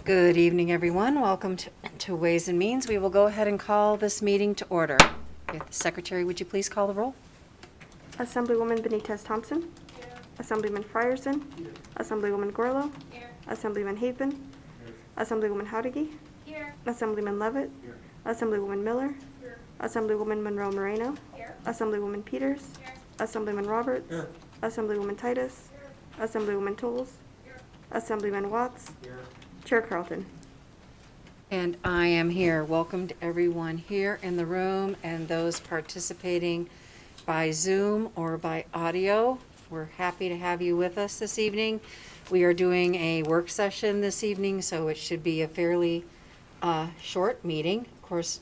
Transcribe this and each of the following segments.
Good evening, everyone. Welcome to Ways and Means. We will go ahead and call this meeting to order. If the Secretary, would you please call the roll? Assemblywoman Benitez Thompson. Here. Assemblyman Frierson. Here. Assemblywoman Gorlow. Here. Assemblyman Haven. Here. Assemblywoman Howdigy. Here. Assemblyman Levitt. Here. Assemblywoman Miller. Here. Assemblywoman Monroe Moreno. Here. Assemblywoman Peters. Here. Assemblyman Roberts. Here. Assemblywoman Titus. Here. Assemblywoman Tolles. Here. Assemblyman Watts. Here. Chair Carlton. And I am here. Welcome to everyone here in the room and those participating by Zoom or by audio. We're happy to have you with us this evening. We are doing a work session this evening, so it should be a fairly short meeting. Of course,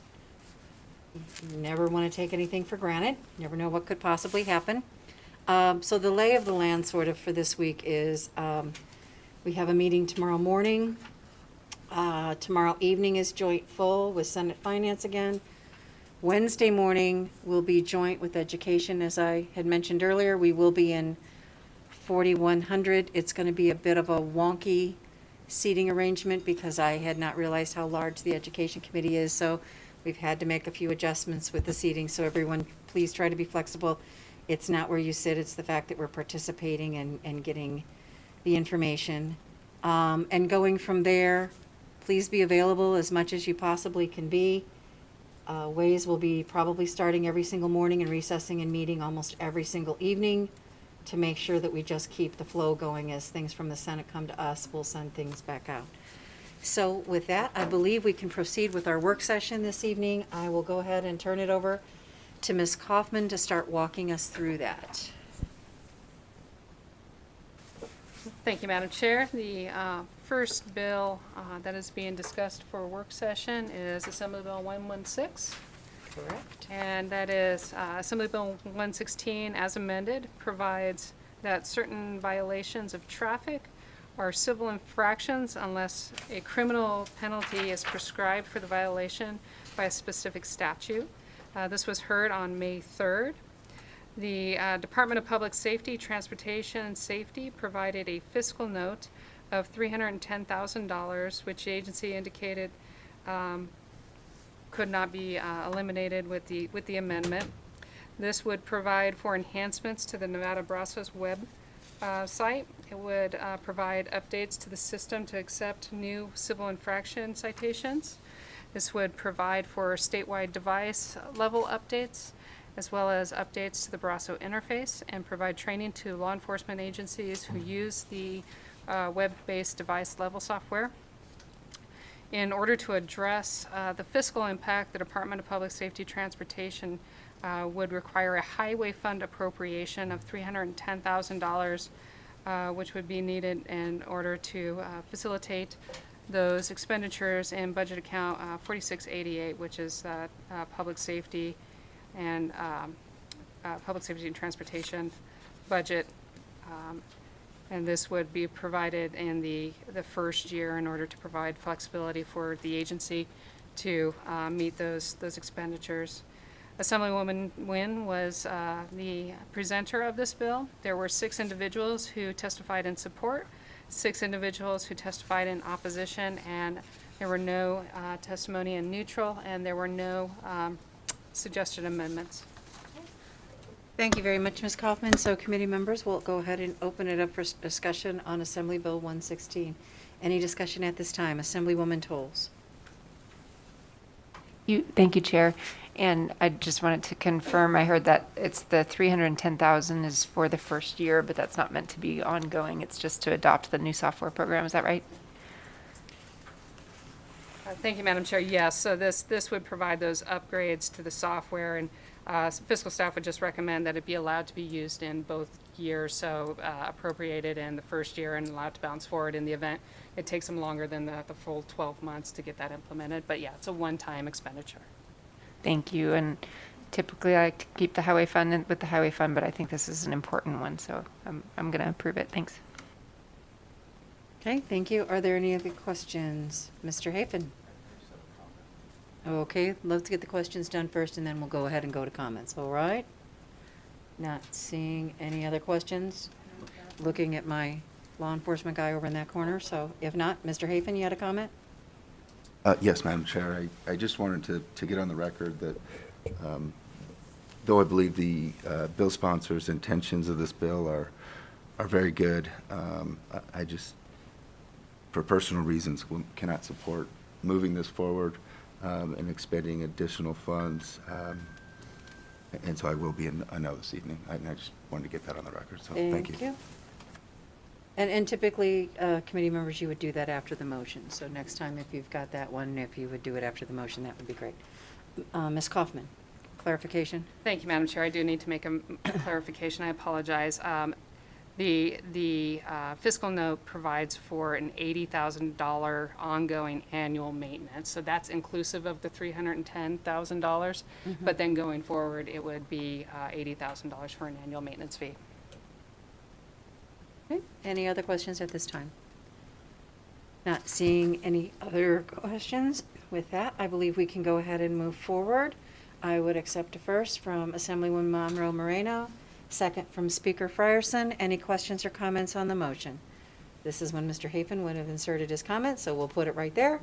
you never want to take anything for granted. Never know what could possibly happen. So the lay of the land sort of for this week is we have a meeting tomorrow morning. Tomorrow evening is joint full with Senate Finance again. Wednesday morning will be joint with Education. As I had mentioned earlier, we will be in 4100. It's going to be a bit of a wonky seating arrangement because I had not realized how large the Education Committee is. So we've had to make a few adjustments with the seating. So everyone, please try to be flexible. It's not where you sit. It's the fact that we're participating and getting the information. And going from there, please be available as much as you possibly can be. Ways will be probably starting every single morning and recessing and meeting almost every single evening to make sure that we just keep the flow going. As things from the Senate come to us, we'll send things back out. So with that, I believe we can proceed with our work session this evening. I will go ahead and turn it over to Ms. Kaufman to start walking us through that. Thank you, Madam Chair. The first bill that is being discussed for work session is Assembly Bill 116. Correct. And that is Assembly Bill 116 as amended provides that certain violations of traffic are civil infractions unless a criminal penalty is prescribed for the violation by a specific statute. This was heard on May 3rd. The Department of Public Safety, Transportation, and Safety provided a fiscal note of $310,000, which the agency indicated could not be eliminated with the amendment. This would provide for enhancements to the Nevada Brazos web site. It would provide updates to the system to accept new civil infraction citations. This would provide for statewide device level updates, as well as updates to the Brazos interface, and provide training to law enforcement agencies who use the web-based device level software. In order to address the fiscal impact, the Department of Public Safety Transportation would require a highway fund appropriation of $310,000, which would be needed in order to facilitate those expenditures in budget account 4688, which is public safety and public safety and transportation budget. And this would be provided in the first year in order to provide flexibility for the agency to meet those expenditures. Assemblywoman Nguyen was the presenter of this bill. There were 6 individuals who testified in support, 6 individuals who testified in opposition, and there were no testimony in neutral, and there were no suggested amendments. Thank you very much, Ms. Kaufman. So committee members, we'll go ahead and open it up for discussion on Assembly Bill 116. Any discussion at this time? Assemblywoman Tolles. Thank you, Chair. And I just wanted to confirm, I heard that it's the $310,000 is for the first year, but that's not meant to be ongoing. It's just to adopt the new software program. Is that right? Thank you, Madam Chair. Yes, so this would provide those upgrades to the software, and fiscal staff would just recommend that it be allowed to be used in both years, so appropriated in the first year and allowed to bounce forward in the event it takes them longer than the full 12 months to get that implemented. But yeah, it's a one-time expenditure. Thank you. And typically I like to keep the highway fund with the highway fund, but I think this is an important one, so I'm going to approve it. Thanks. Okay, thank you. Are there any other questions? Mr. Hafen? Okay, let's get the questions done first, and then we'll go ahead and go to comments, all right? Not seeing any other questions? Looking at my law enforcement guy over in that corner, so if not, Mr. Hafen, you had a comment? Yes, Madam Chair. I just wanted to get on the record that though I believe the bill sponsor's intentions of this bill are very good, I just, for personal reasons, cannot support moving this forward and expending additional funds. And so I will be a no this evening. I just wanted to get that on the record, so thank you. And typically, committee members, you would do that after the motion. So next time, if you've got that one, if you would do it after the motion, that would be great. Ms. Kaufman, clarification? Thank you, Madam Chair. I do need to make a clarification. I apologize. The fiscal note provides for an $80,000 ongoing annual maintenance. So that's inclusive of the $310,000. But then going forward, it would be $80,000 for an annual maintenance fee. Okay, any other questions at this time? Not seeing any other questions. With that, I believe we can go ahead and move forward. I would accept a first from Assemblywoman Monroe Moreno, second from Speaker Frierson. Any questions or comments on the motion? This is when Mr. Hafen would have inserted his comment, so we'll put it right there.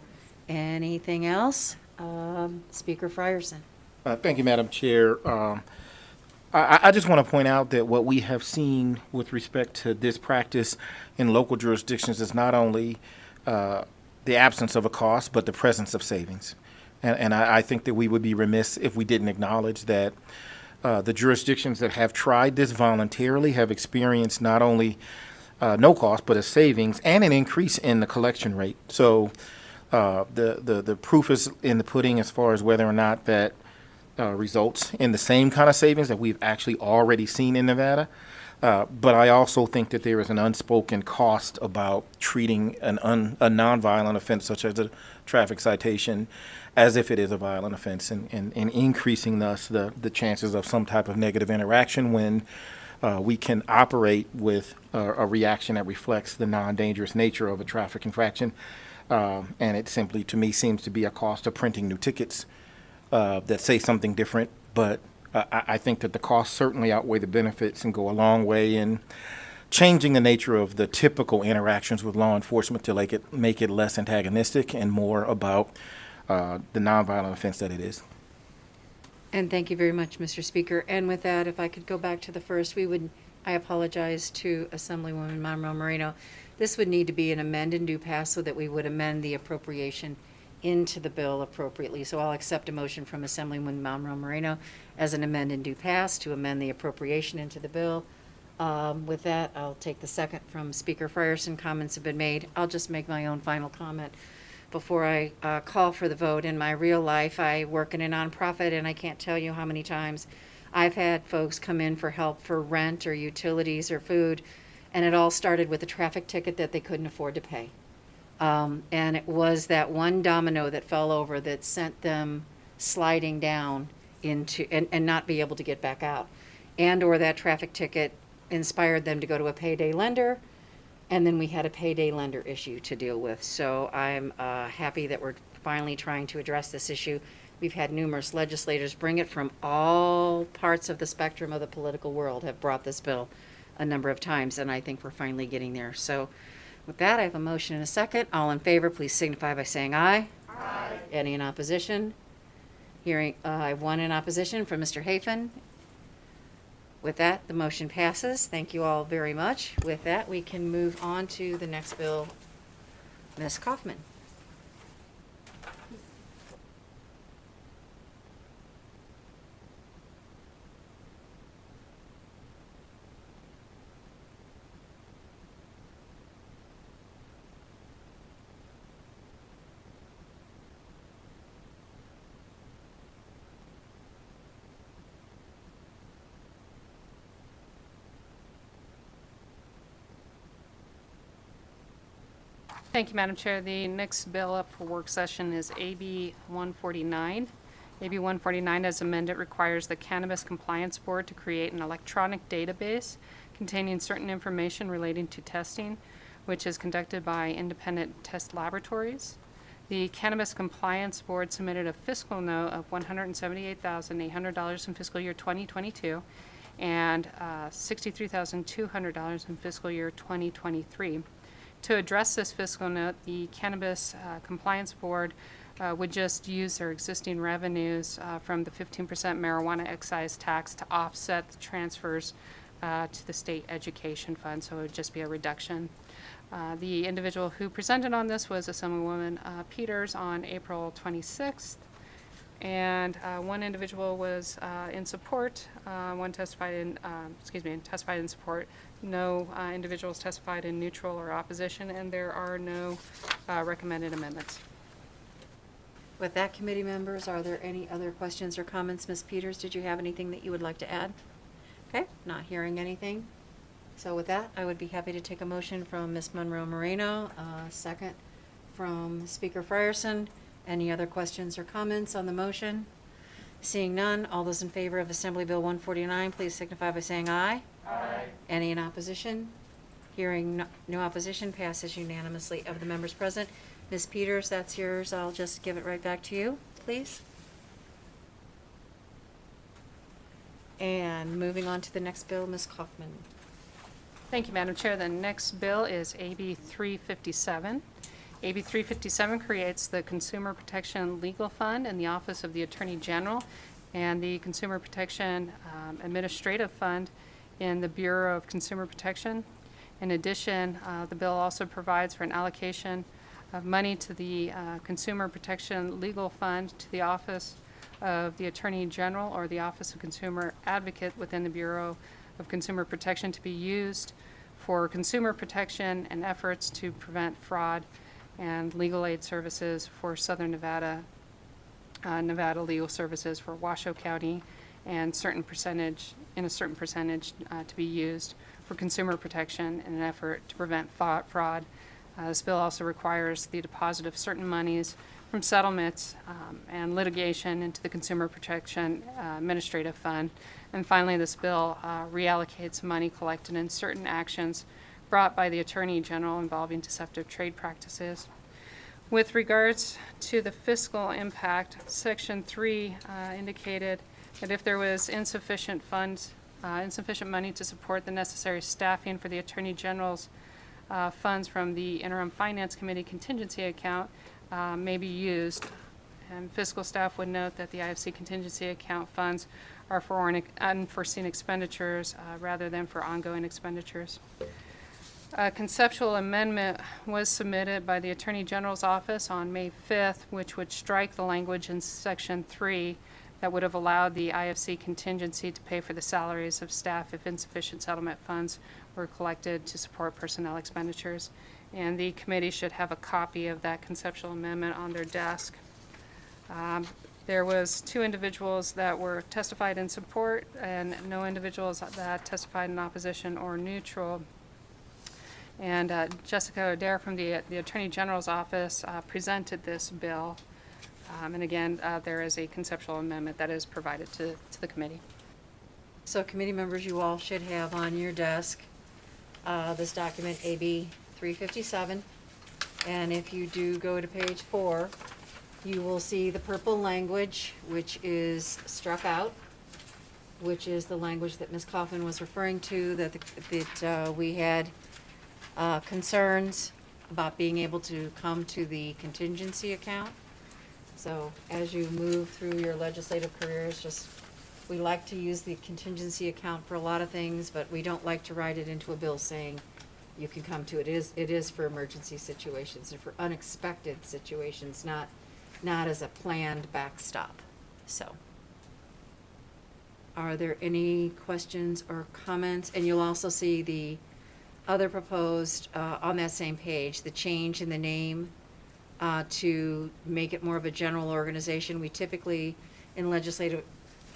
Anything else? Speaker Frierson. Thank you, Madam Chair. I just want to point out that what we have seen with respect to this practice in local jurisdictions is not only the absence of a cost, but the presence of savings. And I think that we would be remiss if we didn't acknowledge that the jurisdictions that have tried this voluntarily have experienced not only no cost, but a savings and an increase in the collection rate. So the proof is in the pudding as far as whether or not that results in the same kind of savings that we've actually already seen in Nevada. But I also think that there is an unspoken cost about treating a nonviolent offense such as a traffic citation as if it is a violent offense and increasing thus the chances of some type of negative interaction when we can operate with a reaction that reflects the non-dangerous nature of a traffic infraction. And it simply, to me, seems to be a cost of printing new tickets that say something different, but I think that the costs certainly outweigh the benefits and go a long way in changing the nature of the typical interactions with law enforcement to make it less antagonistic and more about the nonviolent offense that it is. And thank you very much, Mr. Speaker. And with that, if I could go back to the first, I apologize to Assemblywoman Monroe Moreno. This would need to be an amend and do pass so that we would amend the appropriation into the bill appropriately. So I'll accept a motion from Assemblywoman Monroe Moreno as an amend and do pass to amend the appropriation into the bill. With that, I'll take the second from Speaker Frierson. Comments have been made. I'll just make my own final comment before I call for the vote. In my real life, I work in a nonprofit, and I can't tell you how many times I've had folks come in for help for rent or utilities or food, and it all started with a traffic ticket that they couldn't afford to pay. And it was that one domino that fell over that sent them sliding down into, and not be able to get back out. And or that traffic ticket inspired them to go to a payday lender, and then we had a payday lender issue to deal with. So I'm happy that we're finally trying to address this issue. We've had numerous legislators bring it from all parts of the spectrum of the political world have brought this bill a number of times, and I think we're finally getting there. So with that, I have a motion and a second. All in favor, please signify by saying aye. Aye. Any in opposition? Hearing, I have one in opposition from Mr. Hafen. With that, the motion passes. Thank you all very much. With that, we can move on to the next bill. Ms. Kaufman. Thank you, Madam Chair. The next bill up for work session is AB 149. AB 149, as amended, requires the Cannabis Compliance Board to create an electronic database containing certain information relating to testing, which is conducted by independent test laboratories. The Cannabis Compliance Board submitted a fiscal note of $178,800 in fiscal year 2022 and $63,200 in fiscal year 2023. To address this fiscal note, the Cannabis Compliance Board would just use their existing revenues from the 15% marijuana excise tax to offset the transfers to the state education fund, so it would just be a reduction. The individual who presented on this was Assemblywoman Peters on April 26th. And one individual was in support, one testified in support. No individuals testified in neutral or opposition, and there are no recommended amendments. With that, committee members, are there any other questions or comments? Ms. Peters, did you have anything that you would like to add? Okay, not hearing anything. So with that, I would be happy to take a motion from Ms. Monroe Moreno, second from Speaker Frierson. Any other questions or comments on the motion? Seeing none, all those in favor of Assembly Bill 149, please signify by saying aye. Aye. Any in opposition? Hearing no opposition, passes unanimously of the members present. Ms. Peters, that's yours. I'll just give it right back to you, please. And moving on to the next bill, Ms. Kaufman. Thank you, Madam Chair. The next bill is AB 357. AB 357 creates the Consumer Protection Legal Fund in the Office of the Attorney General and the Consumer Protection Administrative Fund in the Bureau of Consumer Protection. In addition, the bill also provides for an allocation of money to the Consumer Protection Legal Fund to the Office of the Attorney General or the Office of Consumer Advocate within the Bureau of Consumer Protection to be used for consumer protection and efforts to prevent fraud and legal aid services for Southern Nevada, Nevada Legal Services for Washoe County, and a certain percentage to be used for consumer protection in an effort to prevent fraud. This bill also requires the deposit of certain monies from settlements and litigation into the Consumer Protection Administrative Fund. And finally, this bill reallocates money collected in certain actions brought by the Attorney General involving deceptive trade practices. With regards to the fiscal impact, Section 3 indicated that if there was insufficient money to support the necessary staffing for the Attorney General's funds from the Interim Finance Committee contingency account may be used. And fiscal staff would note that the IFC contingency account funds are for unforeseen expenditures rather than for ongoing expenditures. A conceptual amendment was submitted by the Attorney General's office on May 5th, which would strike the language in Section 3 that would have allowed the IFC contingency to pay for the salaries of staff if insufficient settlement funds were collected to support personnel expenditures. And the committee should have a copy of that conceptual amendment on their desk. There was 2 individuals that were testified in support and no individuals that testified in opposition or neutral. And Jessica O'Dare from the Attorney General's office presented this bill. And again, there is a conceptual amendment that is provided to the committee. So committee members, you all should have on your desk this document, AB 357. And if you do go to page 4, you will see the purple language, which is struck out, which is the language that Ms. Kaufman was referring to, that we had concerns about being able to come to the contingency account. So as you move through your legislative careers, we like to use the contingency account for a lot of things, but we don't like to write it into a bill saying you can come to it. It is for emergency situations and for unexpected situations, not as a planned backstop. So, are there any questions or comments? And you'll also see the other proposed, on that same page, the change in the name to make it more of a general organization. We typically, in legislative,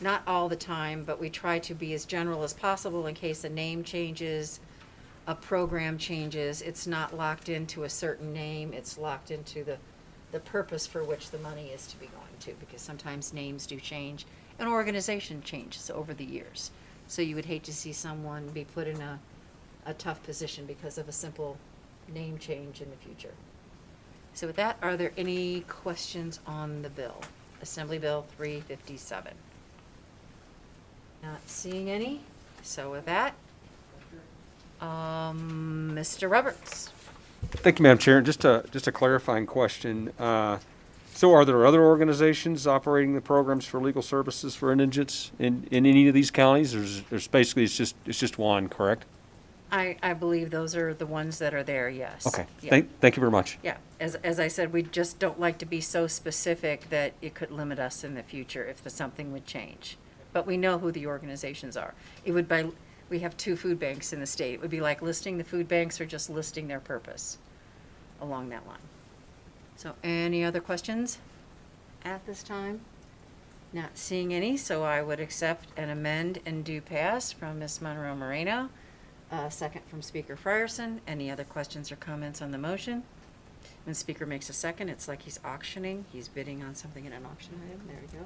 not all the time, but we try to be as general as possible in case a name changes, a program changes. It's not locked into a certain name. It's locked into the purpose for which the money is to be going to, because sometimes names do change. An organization changes over the years. So you would hate to see someone be put in a tough position because of a simple name change in the future. So with that, are there any questions on the bill? Assembly Bill 357. Not seeing any. So with that, Mr. Roberts. Thank you, Madam Chair. Just a clarifying question. So are there other organizations operating the programs for legal services for indigents in any of these counties? Or there's basically, it's just one, correct? I believe those are the ones that are there, yes. Okay. Yeah. Thank you very much. Yeah, as I said, we just don't like to be so specific that it could limit us in the future if something would change. But we know who the organizations are. We have 2 food banks in the state. It would be like listing the food banks or just listing their purpose along that line. So any other questions at this time? Not seeing any, so I would accept and amend and do pass from Ms. Monroe Moreno. Second from Speaker Frierson. Any other questions or comments on the motion? When the speaker makes a second, it's like he's auctioning. He's bidding on something in an auction item. There we go.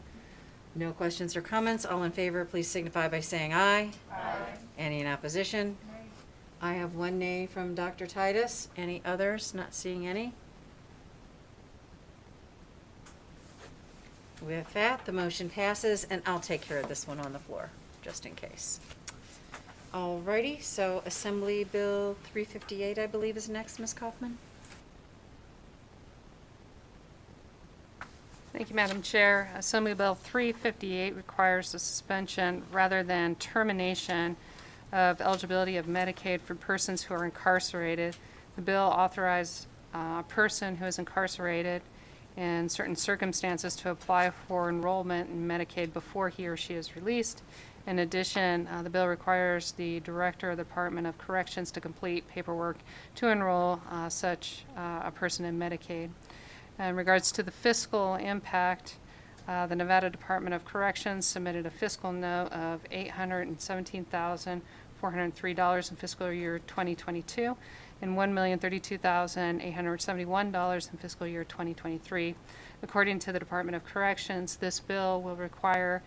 No questions or comments. All in favor, please signify by saying aye. Aye. Any in opposition? Nay. I have 1 nay from Dr. Titus. Any others? Not seeing any. With that, the motion passes, and I'll take care of this one on the floor, just in case. Alrighty, so Assembly Bill 358, I believe, is next, Ms. Kaufman? Thank you, Madam Chair. Assembly Bill 358 requires the suspension rather than termination of eligibility of Medicaid for persons who are incarcerated. The bill authorizes a person who is incarcerated in certain circumstances to apply for enrollment in Medicaid before he or she is released. In addition, the bill requires the Director of the Department of Corrections to complete paperwork to enroll such a person in Medicaid. In regards to the fiscal impact, the Nevada Department of Corrections submitted a fiscal note of $817,403 in fiscal year 2022 and $1,032,871 in fiscal year 2023. According to the Department of Corrections, this bill will require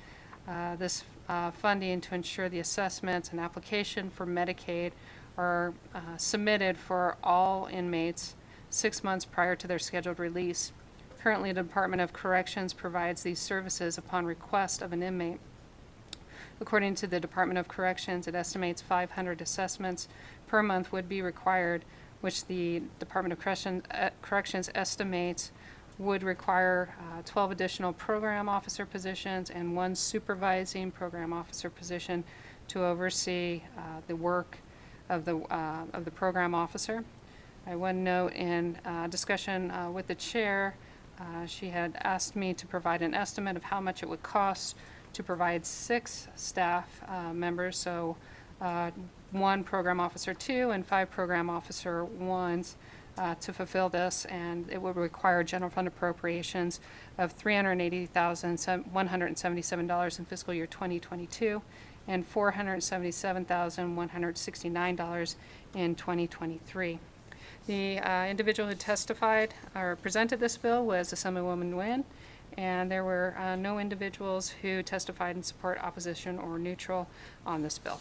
this funding to ensure the assessments and application for Medicaid are submitted for all inmates 6 months prior to their scheduled release. Currently, the Department of Corrections provides these services upon request of an inmate. According to the Department of Corrections, it estimates 500 assessments per month would be required, which the Department of Corrections estimates would require 12 additional program officer positions and 1 supervising program officer position to oversee the work of the program officer. I would note in discussion with the chair, she had asked me to provide an estimate of how much it would cost to provide 6 staff members, so 1 program officer 2 and 5 program officer 1s to fulfill this, and it would require general fund appropriations of $380,177 in fiscal year 2022 and $477,169 in 2023. The individual who testified or presented this bill was Assemblywoman Nguyen, and there were no individuals who testified in support, opposition, or neutral on this bill.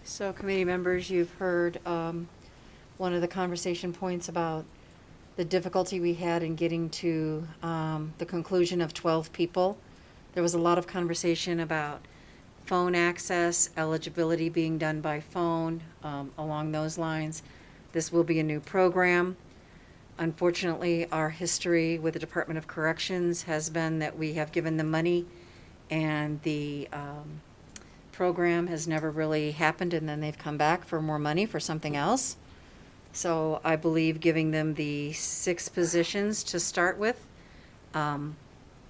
So committee members, you've heard one of the conversation points about the difficulty we had in getting to the conclusion of 12 people. There was a lot of conversation about phone access, eligibility being done by phone, along those lines. This will be a new program. Unfortunately, our history with the Department of Corrections has been that we have given them money and the program has never really happened, and then they've come back for more money for something else. So I believe giving them the 6 positions to start with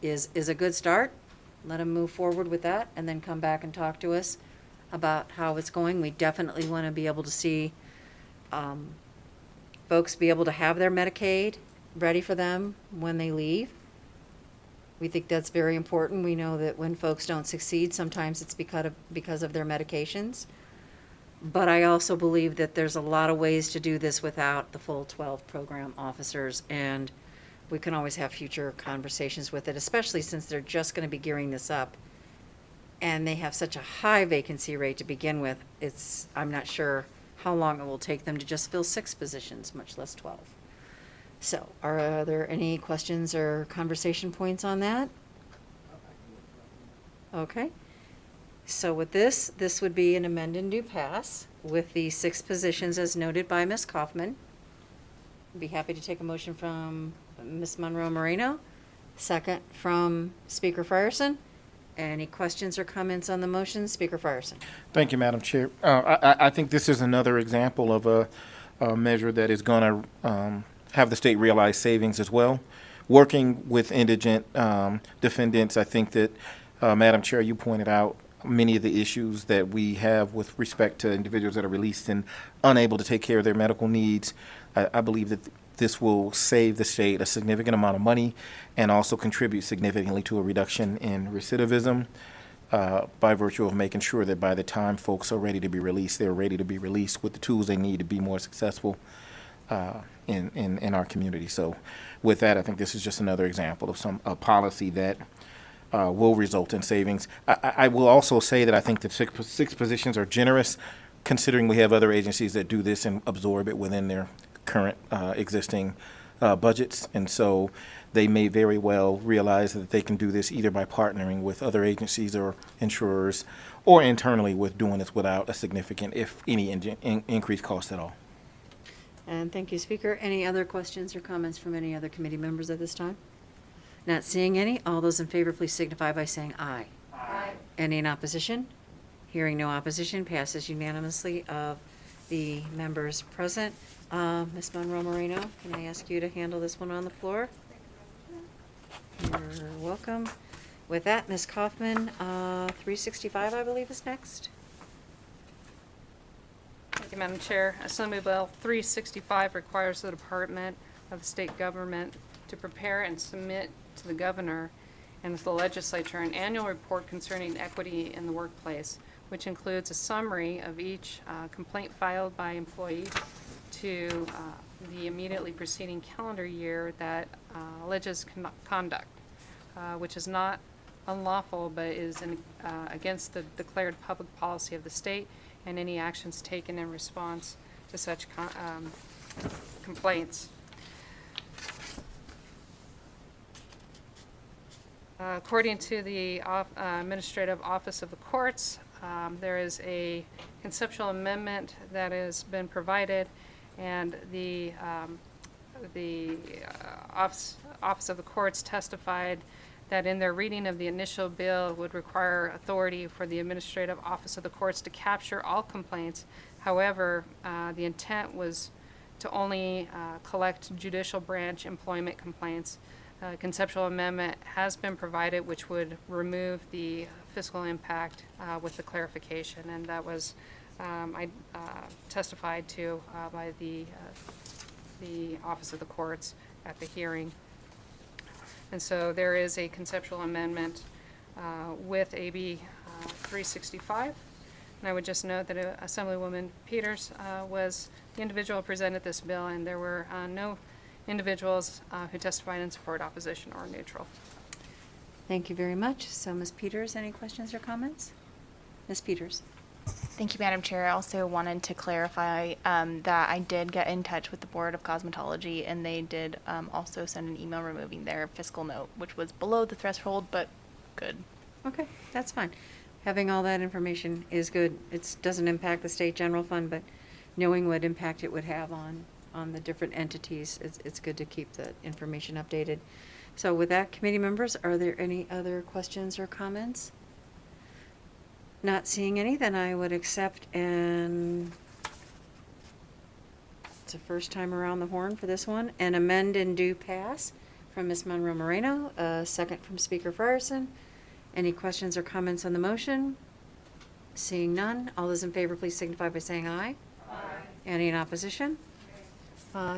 is a good start. Let them move forward with that and then come back and talk to us about how it's going. We definitely want to be able to see folks be able to have their Medicaid ready for them when they leave. We think that's very important. We know that when folks don't succeed, sometimes it's because of their medications. But I also believe that there's a lot of ways to do this without the full 12 program officers, and we can always have future conversations with it, especially since they're just going to be gearing this up. And they have such a high vacancy rate to begin with. I'm not sure how long it will take them to just fill 6 positions, much less 12. So are there any questions or conversation points on that? Okay. So with this would be an amend and do pass with the 6 positions as noted by Ms. Kaufman. I'd be happy to take a motion from Ms. Monroe Moreno, second from Speaker Frierson. Any questions or comments on the motion? Speaker Frierson. Thank you, Madam Chair. I think this is another example of a measure that is going to have the state realize savings as well. Working with indigent defendants, I think that, Madam Chair, you pointed out many of the issues that we have with respect to individuals that are released and unable to take care of their medical needs. I believe that this will save the state a significant amount of money and also contribute significantly to a reduction in recidivism by virtue of making sure that by the time folks are ready to be released, they're ready to be released with the tools they need to be more successful in our community. So with that, I think this is just another example of a policy that will result in savings. I will also say that I think that six positions are generous, considering we have other agencies that do this and absorb it within their current existing budgets. And so they may very well realize that they can do this either by partnering with other agencies or insurers or internally with doing this without a significant, if any, increased cost at all. And thank you, Speaker. Any other questions or comments from any other committee members at this time? Not seeing any. All those in favor, please signify by saying aye. Aye. Any in opposition? Hearing no opposition, passes unanimously of the members present. Ms. Monroe Moreno, can I ask you to handle this one on the floor? You're welcome. With that, Ms. Kaufman, 365, I believe, is next. Thank you, Madam Chair. Assembly Bill 365 requires the Department of the State Government to prepare and submit to the Governor and to the Legislature an annual report concerning equity in the workplace, which includes a summary of each complaint filed by employee to the immediately preceding calendar year that alleges conduct, which is not unlawful but is against the declared public policy of the state and any actions taken in response to such complaints. According to the Administrative Office of the Courts, there is a conceptual amendment that has been provided, and the Office of the Courts testified that in their reading of the initial bill would require authority for the Administrative Office of the Courts to capture all complaints. However, the intent was to only collect judicial branch employment complaints. Conceptual amendment has been provided, which would remove the fiscal impact with the clarification, and that was testified to by the Office of the Courts at the hearing. And so there is a conceptual amendment with AB 365. And I would just note that Assemblywoman Peters was the individual who presented this bill, and there were no individuals who testified in support, opposition, or neutral. Thank you very much. So, Ms. Peters, any questions or comments? Ms. Peters. Thank you, Madam Chair. I also wanted to clarify that I did get in touch with the Board of Cosmetology, and they did also send an email removing their fiscal note, which was below the threshold, but good. Okay, that's fine. Having all that information is good. It doesn't impact the state general fund, but knowing what impact it would have on the different entities, it's good to keep the information updated. So with that, committee members, are there any other questions or comments? Not seeing any, then I would accept, and it's a first time around the horn for this one, an amend and do pass from Ms. Monroe Moreno, a second from Speaker Frierson. Any questions or comments on the motion? Seeing none, all those in favor please signify by saying aye. Aye. Any in opposition?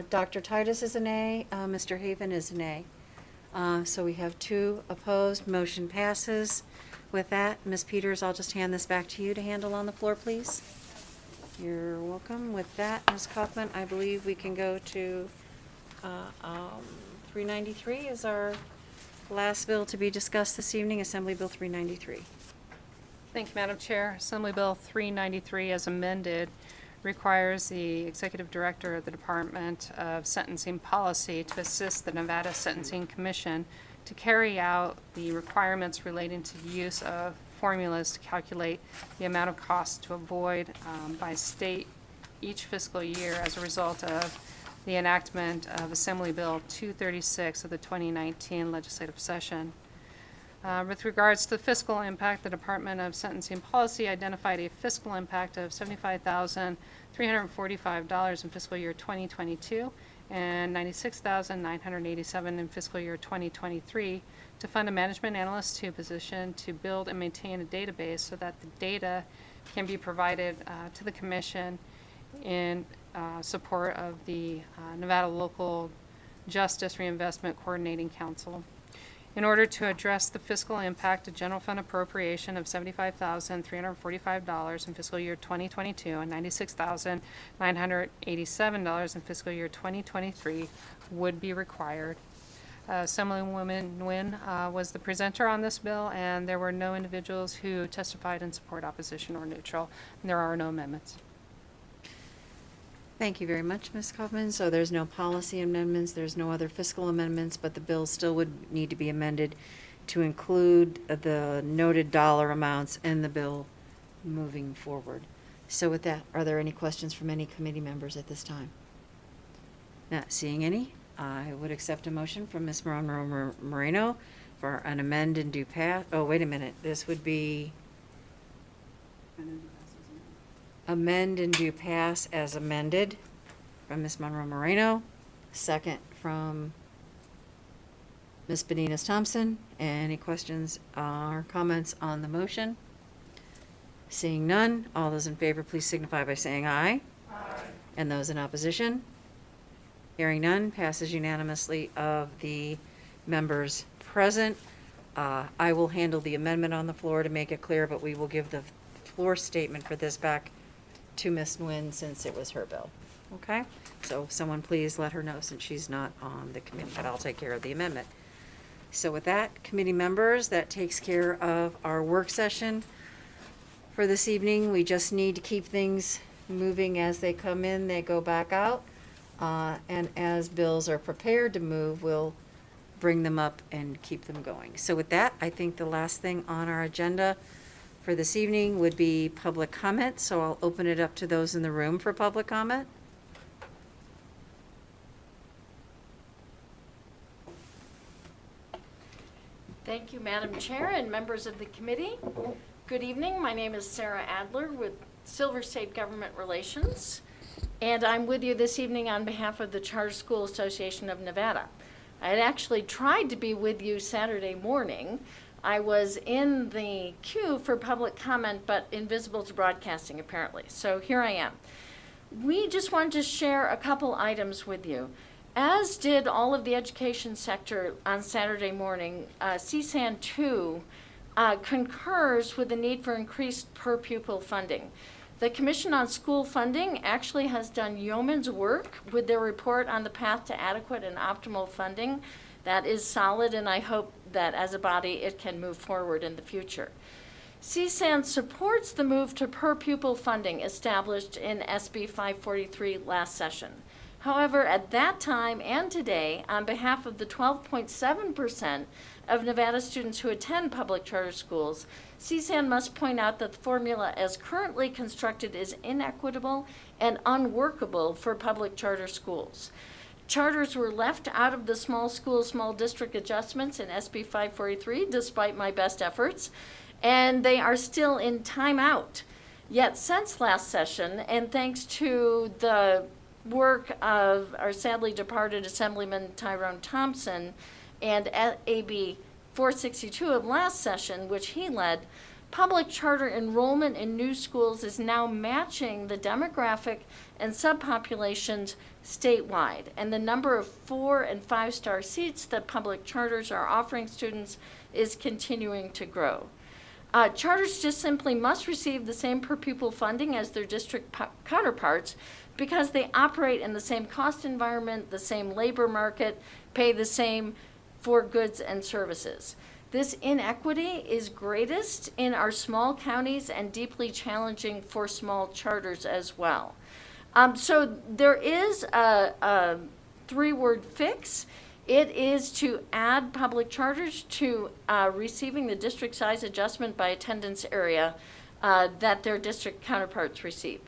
Dr. Titus is a nay, Mr. Haven is a nay. So we have 2 opposed, motion passes. With that, Ms. Peters, I'll just hand this back to you to handle on the floor, please. You're welcome. With that, Ms. Kaufman, I believe we can go to 393 is our last bill to be discussed this evening, Assembly Bill 393. Thank you, Madam Chair. Assembly Bill 393, as amended, requires the Executive Director of the Department of Sentencing Policy to assist the Nevada Sentencing Commission to carry out the requirements relating to the use of formulas to calculate the amount of costs to avoid by state each fiscal year as a result of the enactment of Assembly Bill 236 of the 2019 legislative session. With regards to the fiscal impact, the Department of Sentencing Policy identified a fiscal impact of $75,345 in fiscal year 2022 and $96,987 in fiscal year 2023 to fund a management analyst 2 position to build and maintain a database so that the data can be provided to the commission in support of the Nevada Local Justice Reinvestment Coordinating Council. In order to address the fiscal impact, a general fund appropriation of $75,345 in fiscal year 2022 and $96,987 in fiscal year 2023 would be required. Assemblywoman Nguyen was the presenter on this bill, and there were no individuals who testified in support, opposition, or neutral. And there are no amendments. Thank you very much, Ms. Kaufman. So there's no policy amendments, there's no other fiscal amendments, but the bill still would need to be amended to include the noted dollar amounts in the bill moving forward. So with that, are there any questions from any committee members at this time? Not seeing any, I would accept a motion from Ms. Moreno for an amend and do pass. Oh, wait a minute, this would be amend and do pass as amended from Ms. Monroe Moreno. Second from Ms. Beninas Thompson. Any questions or comments on the motion? Seeing none, all those in favor, please signify by saying aye. Aye. And those in opposition? Hearing none, passes unanimously of the members present. I will handle the amendment on the floor to make it clear, but we will give the floor statement for this back to Ms. Nguyen since it was her bill. Okay? So someone please let her know since she's not on the committee, but I'll take care of the amendment. So with that, committee members, that takes care of our work session for this evening. We just need to keep things moving as they come in, they go back out. And as bills are prepared to move, we'll bring them up and keep them going. So with that, I think the last thing on our agenda for this evening would be public comment, so I'll open it up to those in the room for public comment. Thank you, Madam Chair and members of the committee. Good evening. My name is Sarah Adler with Silver State Government Relations, and I'm with you this evening on behalf of the Charter School Association of Nevada. I had actually tried to be with you Saturday morning. I was in the queue for public comment, but invisible to broadcasting apparently. So here I am. We just wanted to share a couple items with you. As did all of the education sector on Saturday morning, CSAN 2 concurs with the need for increased per pupil funding. The Commission on School Funding actually has done yeoman's work with their report on the path to adequate and optimal funding. That is solid, and I hope that as a body it can move forward in the future. CSAN supports the move to per pupil funding established in SB 543 last session. However, at that time and today, on behalf of the 12.7% of Nevada students who attend public charter schools, CSAN must point out that the formula as currently constructed is inequitable and unworkable for public charter schools. Charters were left out of the small school, small district adjustments in SB 543, despite my best efforts, and they are still in timeout. Yet since last session, and thanks to the work of our sadly departed Assemblyman Tyrone Thompson and AB 462 of last session, which he led, public charter enrollment in new schools is now matching the demographic and subpopulations statewide, and the number of 4- and 5-star seats that public charters are offering students is continuing to grow. Charters just simply must receive the same per pupil funding as their district counterparts because they operate in the same cost environment, the same labor market, pay the same for goods and services. This inequity is greatest in our small counties and deeply challenging for small charters as well. So there is a 3-word fix. It is to add public charters to receiving the district size adjustment by attendance area that their district counterparts receive.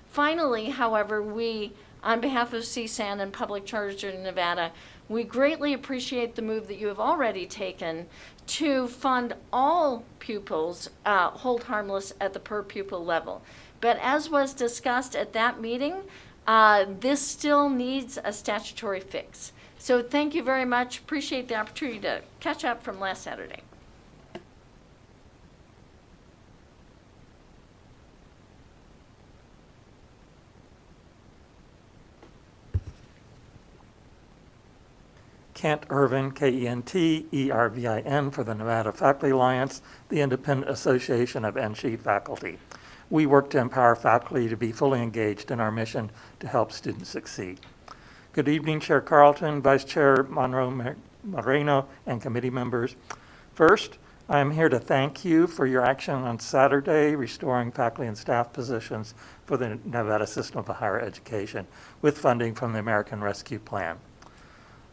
Finally, however, we, on behalf of CSAN and Public Charters in Nevada, we greatly appreciate the move that you have already taken to fund all pupils hold harmless at the per pupil level. But as was discussed at that meeting, this still needs a statutory fix. So thank you very much. Appreciate the opportunity to catch up from last Saturday. Kent Irvin, K-E-N-T-E-R-V-I-N, for the Nevada Faculty Alliance, the independent association of NSHE faculty. We work to empower faculty to be fully engaged in our mission to help students succeed. Good evening, Chair Carlton, Vice Chair Monroe Moreno, and committee members. First, I am here to thank you for your action on Saturday restoring faculty and staff positions for the Nevada System of Higher Education with funding from the American Rescue Plan.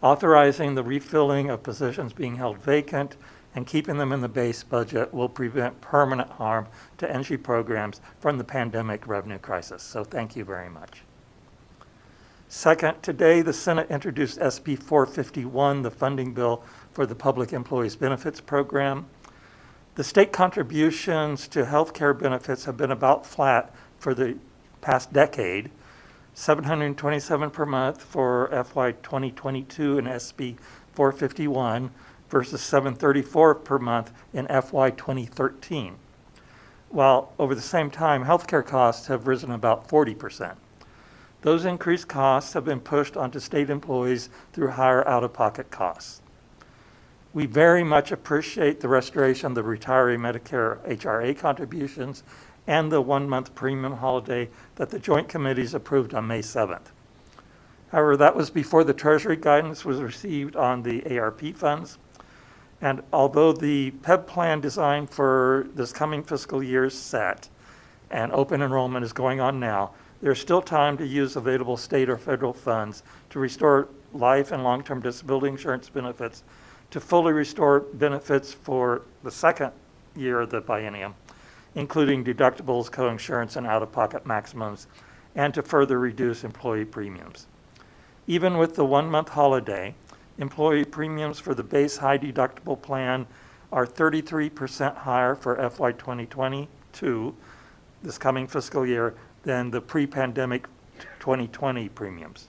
Authorizing the refilling of positions being held vacant and keeping them in the base budget will prevent permanent harm to NSHE programs from the pandemic revenue crisis. So thank you very much. Second, today the Senate introduced SB 451, the funding bill for the Public Employees Benefits Program. The state contributions to health care benefits have been about flat for the past decade, $727 per month for FY 2022 in SB 451 versus $734 per month in FY 2013. While over the same time, healthcare costs have risen about 40%. Those increased costs have been pushed onto state employees through higher out-of-pocket costs. We very much appreciate the restoration of the retiree Medicare HRA contributions and the 1-month premium holiday that the Joint Committees approved on May 7th. However, that was before the Treasury guidance was received on the ARP funds. And although the PEB plan designed for this coming fiscal year is set and open enrollment is going on now, there's still time to use available state or federal funds to restore life and long-term disability insurance benefits, to fully restore benefits for the second year of the biennium, including deductibles, co-insurance, and out-of-pocket maximums, and to further reduce employee premiums. Even with the 1-month holiday, employee premiums for the base high deductible plan are 33% higher for FY 2022, this coming fiscal year, than the pre-pandemic 2020 premiums.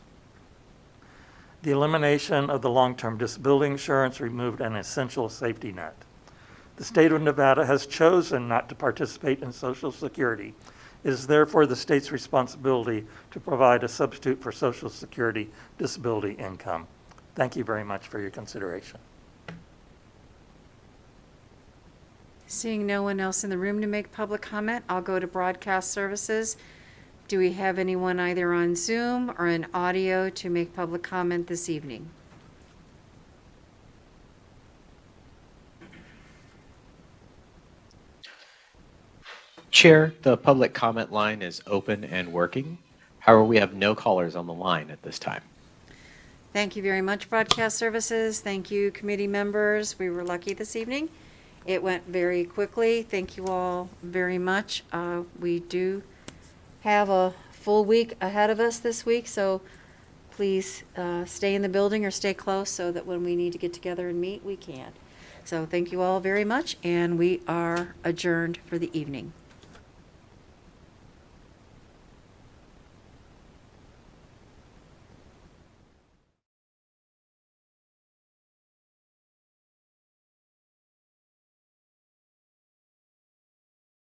The elimination of the long-term disability insurance removed an essential safety net. The state of Nevada has chosen not to participate in Social Security. It is therefore the state's responsibility to provide a substitute for Social Security disability income. Thank you very much for your consideration. Seeing no one else in the room to make public comment, I'll go to broadcast services. Do we have anyone either on Zoom or in audio to make public comment this evening? Chair, the public comment line is open and working. However, we have no callers on the line at this time. Thank you very much, broadcast services. Thank you, committee members. We were lucky this evening. It went very quickly. Thank you all very much. We do have a full week ahead of us this week, so please stay in the building or stay close so that when we need to get together and meet, we can. So thank you all very much, and we are adjourned for the evening.